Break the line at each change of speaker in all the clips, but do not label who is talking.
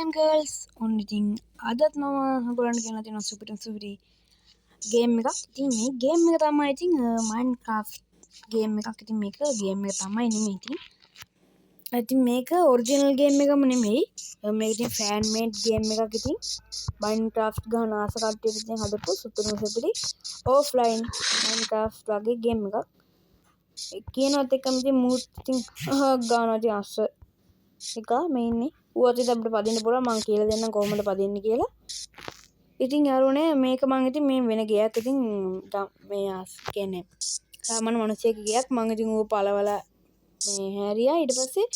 and girls ඔන්න ඉතින් අදත් මම ඔයගොල්ලන්ට ගෙනලා තියෙනවා සුපිරි ගේම් එකක්. ඉතින් මේ ගේම් එක තමයි ඉතින් Minecraft ගේම් එකක්. ඉතින් මේක ගේම් එක තමයි නෙමෙයි ඉතින් මේක ඔරිජිනල් ගේම් එකම නෙමෙයි. මේක ඉතින් ෆෑන් මේඩ් ගේම් එකක්. ඉතින් Minecraft ගහන ආස කට්ටියට ඉතින් හදපු සුපිරි ඕෆ්ලයින් Minecraft වගේ ගේම් එකක්. ඒ කියනවත් එක්කම ඉතින් මූත් ඉතින් ගානවා ඉතින් අස්ස එක මේ ඉන්නේ. ඌවත් ඉතින් අපිට පදින්න පුළුවන්. මම කියලා දෙන්නම් කොහොමද පදින්නේ කියලා. ඉතින් යාළුවනේ මේක මම ඉතින් මේ වෙන ගයක් ඉතින් මේ කියන්නේ සාමාන්‍ය මිනිස්සෙක් ගයක් මම ඉතින් ඌව පළවලා මේ හැරියා. ඊට පස්සේ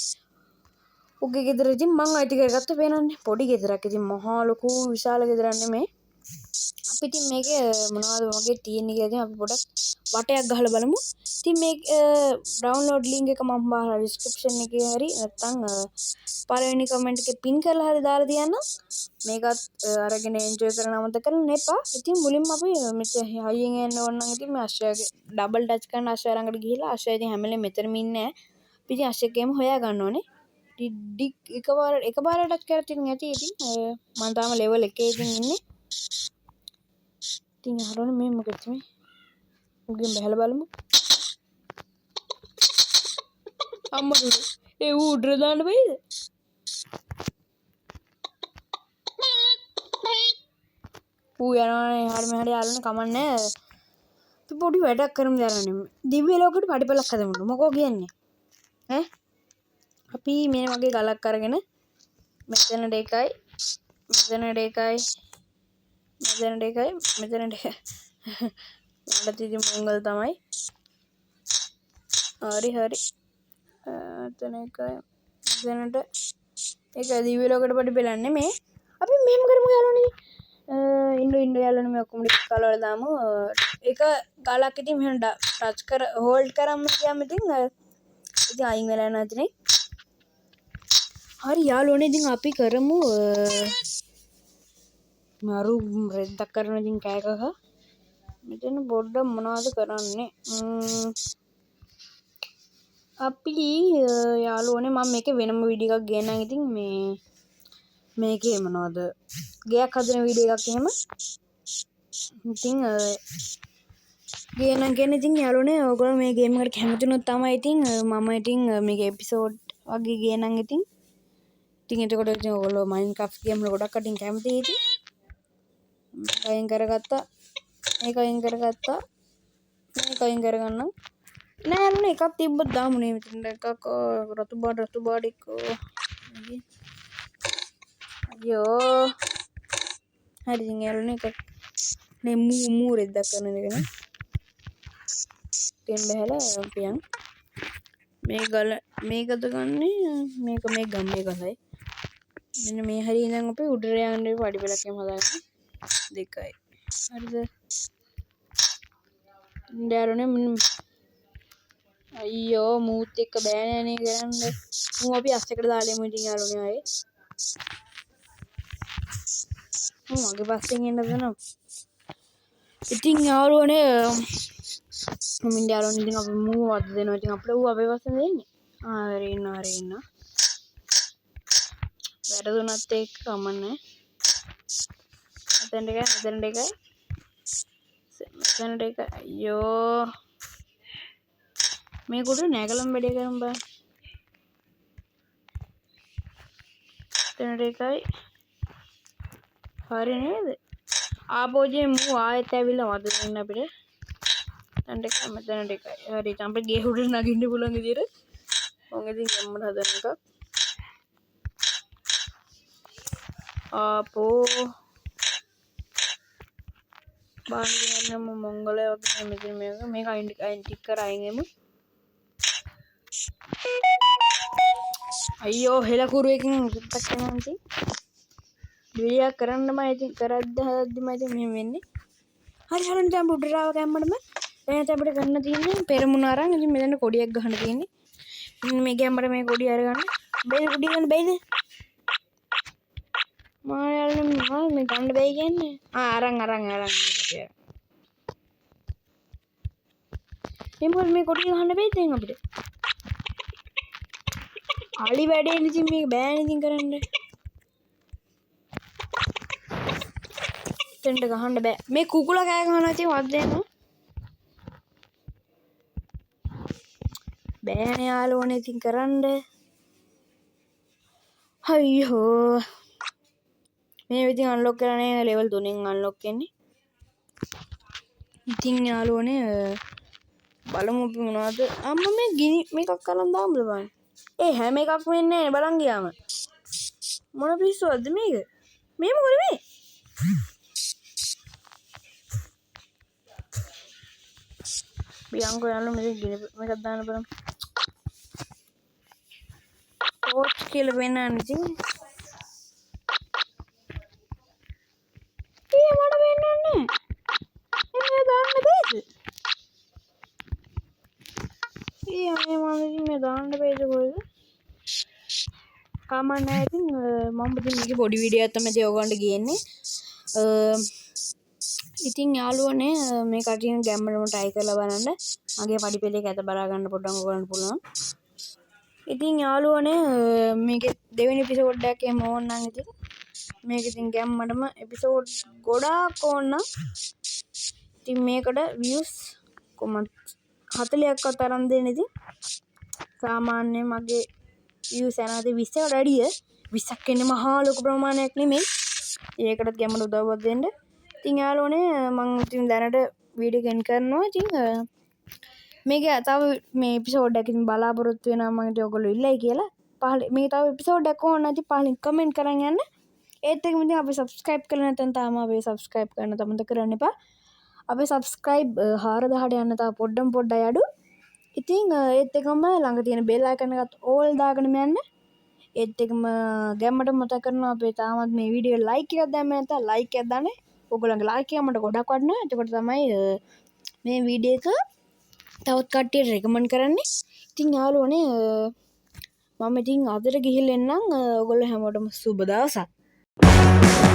උගේ ගෙදර ඉතින් මං අයිති කරගත්ත පේනන්නේ පොඩි ගෙදරක්. ඉතින් මහා ලොකු විශාල ගෙදරක් නෙමෙයි. අපි ඉතින් මේකේ මොනවද වගේ තියෙන්නේ කියලා ඉතින් අපි පොඩක් වටයක් ගහලා බලමු. ඉතින් මේ ඩවුන්ලෝඩ් ලින්ක් එක මම බාහිර ඩිස්ක්‍රිප්ෂන් එකේ හරි නැත්නම් පළවෙනි කමෙන්ට් එකේ පින් කරලා හරි දාලා තියන්නම්. මේකත් අරගෙන එන්ජොයි කරන අමතක කරන්න එපා. ඉතින් මුලින්ම අපි මෙතන හයියෙන් යන්න ඕන නම් ඉතින් මේ අශ්වයාගේ ඩබල් ටච් කරන අශ්වයා ළඟට ගිහිල්ලා අශ්වයා ඉතින් හැම වෙලේම මෙතනම ඉන්නේ නැහැ. අපි ඉතින් අශ්වයාගේම හොයා ගන්න ඕනේ. එකපාර ටච් කරත් ඉතින් ඇති. ඉතින් මම තාම ලෙවල් 1 ඉතින් ඉන්නේ. ඉතින් අහරවනේ මේ මොකද මේ උගෙන් බහලා බලමු. අම්මා ඒ උඩර දාන්න බෑද? ඌ යනවානේ හරිය මෙහාට යාළුවනේ කමන්නේ. අපි පොඩි වැඩක් කරමු යාළුවනේ. දිව්‍ය ලෝකෙට පඩිපලක් හදමු. මොකෝ කියන්නේ? ඈ අපි මේ වගේ ගලක් අරගෙන මෙතනට එකයි මෙතනට එකයි මෙතනට එකයි මෙතනට වලට ඉතින් මොංගල් තමයි. හරි එතන එකයි මෙතනට ඒක දිව්‍ය ලෝකෙට පඩිපලන්නේ මේ. අපි මෙහෙම කරමු යාළුවනේ. ඉන්න යාළුවනේ මේ ඔක්කොම ටික කලවලා දාමු. එක ගලක් ඉතින් මෙහෙම ටච් කර හෝල්ඩ් කරාම කියන්න ඉතින් අයින් වෙලා යනවා ඉතින්. හරි යාළුවනේ ඉතින් අපි කරමු මරු රෙද්දක් කරන ඉතින් කෑ ගහ. මෙතන පොඩ්ඩක් මොනවද කරන්නේ? අපි යාළුවනේ මම මේකේ වෙනම වීඩියෝ එකක් ගේන්නම්. ඉතින් මේකේ මොනවද ගයක් හදන වීඩියෝ එකක් එහෙම. ඉතින් ගේන්නම් කියන්නේ ඉතින් යාළුවනේ ඔයගොල්ලෝ මේ ගේම් එකට කැමති වුණොත් තමයි ඉතින් මම ඉතින් මේක එපිසෝඩ් වගේ ගේන්නම් ඉතින්. ඉතින් එතකොට ඉතින් ඔයගොල්ලෝ Minecraft ගේම් වල ගොඩක් කටින් කැමතියි ඉතින්. අයින් කරගත්තා. මේක අයින් කරගත්තා. මේක අයින් කරගන්නම්. නෑ යාළුවනේ එකක් තිබ්බත් දාමු නේ මෙතන එකක් රතු බාඩික් අයියෝ. හරි ඉතින් යාළුවනේ එකක් නේ මූ රෙද්දක් කරන එක නේ. තෙන් බහැලා පියන් මේ ගල මේකද ගන්නේ මේක මේ ගම්මේ ගලයි. මෙන්න මේ හරිය ඉඳන් අපි උඩට යන්න පඩිපෙලක් එහෙම හදාගන්න. දෙකයි. හරිද? ඩෑරුනේ අයියෝ මූත් එක්ක බෑනේ නේ කරන්න. මූ අපි අස්සෙකට දාලා යමු ඉතින් යාළුවනේ ආයේ. මගේ පස්සෙන් එන්න දෙනවා. ඉතින් යාළුවනේ මින් යාළුවනේ ඉතින් අපි මූ වද දෙනවා. ඉතින් අපිට ඌ අපේ පස්සෙන් දෙන්නේ. හරි ඉන්න. වැරදුනත් ඒක කමන්නේ. මෙතනට එකයි අයියෝ මේ කුඩ නැගලම් වැඩේ කරමු බා. මෙතනට එකයි හරි නේද? ආපෝජේ මූ ආයෙත් ඇවිල්ලා වද දෙන්න අපිට. මෙතනට එකයි හරි. අපි ගේ උඩට නගින්න පුළුවන් විදියට මම ඉතින් ගම්මට හදන එකක්. ආපෝ බාහිරින් යන්න මොංගලය වගේ මෙතන මේක අයින් ටික කර අයින් වෙමු. අයියෝ හෙලකුරු එකකින් උත්තක් කරනවා ඉතින්. වීඩියෝ කරන්නම ඉතින් හදද්දිම ඉතින් මෙහෙම වෙන්නේ. හරි හරියට දැන් උඩට ආව කැම්මඩම දැන් අපිට ගන්න තියෙන්නේ පෙරමුණ අරන් ඉතින් මෙතන කොඩියක් ගහන්න තියෙන්නේ. මේ කැම්මඩ මේ කොඩිය අරගන්න. බැයි කොඩිය ගන්න බැයිද? මායාලනේ මේ ගන්න බැයි කියන්නේ. අරන් එම්බල් මේ කොඩිය ගහන්න බැයිද දැන් අපිට? අලි වැඩේ ඉතින් මේක බෑනේ ඉතින් කරන්න. තෙන්ට ගහන්න බෑ මේ කුකුල කෑ ගහනවා ඉතින් වත් දෙන්න බෑනේ යාළුවනේ ඉතින් කරන්න අයියෝ මේ විදිහට අන්ලොක් කරන්නේ ලෙවල් 3න් අන්ලොක් වෙන්නේ ඉතින් යාළුවනේ බලමු අපි මොනවද අම්මා මේ ගිනි මේකක් කලන් දාමුද බලන්න ඒ හැම එකක්ම වෙන්නේ නැහැ බලන් ගියාම මොන පිස්සුවක්ද මේක මේ මොකද මේ බියංගෝ යාළුවා මේක ගිනි මේකක් දාන්න බලමු ටෝච් කියලා වෙනන්නේ ඉතින් ඒ මට වෙන්නේ නැහැ මේ දාන්න බෑද මේ මම මේ දාන්න බෑද කොහෙද කමන්නේ ඉතින් මම ඉතින් මේක පොඩි වීඩියෝ එකක් තමයි ඔයගොල්ලන්ට ගේන්නේ ඉතින් යාළුවනේ මේ කටින් ගැම්මරම try කරලා බලන්න මගේ පඩි පෙළේ කැත බලා ගන්න පොඩ්ඩක් ඔයගොල්ලන්ට පුළුවන් ඉතින් යාළුවනේ මේකේ දෙවෙනි එපිසෝඩ් එකේ ඕන නම් ඉතින් මේක ඉතින් ගැම්මටම එපිසෝඩ් ගොඩාක් ඕන නම් ඉතින් මේකට views කොමන්ට් 40ක්වත් අරන් දෙන්න ඉතින් සාමාන්‍ය මගේ views යනවාද 20කට වැඩිය 20ක් කියන්නේ මහා ලොකු ප්‍රමාණයක් නෙමෙයි ඒකටත් ගැම්මට උදව්වක් දෙන්න ඉතින් යාළුවනේ මම ඉතින් දැනට වීඩියෝ එක එන්ඩ් කරනවා ඉතින් මේක තව මේ එපිසෝඩ් එකකින් බලාපොරොත්තු වෙනවා මම ඉතින් ඔයගොල්ලෝ ඉල්ලයි කියලා පහල මේ තව එපිසෝඩ් එකක් ඕන නැති පහලින් කමෙන්ට් කරන් යන්න ඒත් එක්කම ඉතින් අපි subscribe කරලා නැත්නම් තාම අපි subscribe කරන්න තමන්ද කරන්න එපා අපි subscribe 4000ට යන්න තව පොඩ්ඩයි අඩු ඉතින් ඒත් එක්කම ළඟ තියෙන bell icon එකත් all දාගෙන යන්න ඒත් එක්කම ගැම්මට මතක් කරනවා අපි තාමත් මේ වීඩියෝ like එකක් දැම්ම නැත්නම් like එකක් දාන්න ඔයගොල්ලන්ගේ like එක මට ගොඩක් වටිනවා එතකොට තමයි මේ වීඩියෝ එක තවත් කට්ටියට රෙකමන්ඩ් කරන්නේ ඉතින් යාළුවනේ මම ඉතින් අදට ගිහිල්ලා එන්නම් ඔයගොල්ලෝ හැමෝටම සුබ දවසක්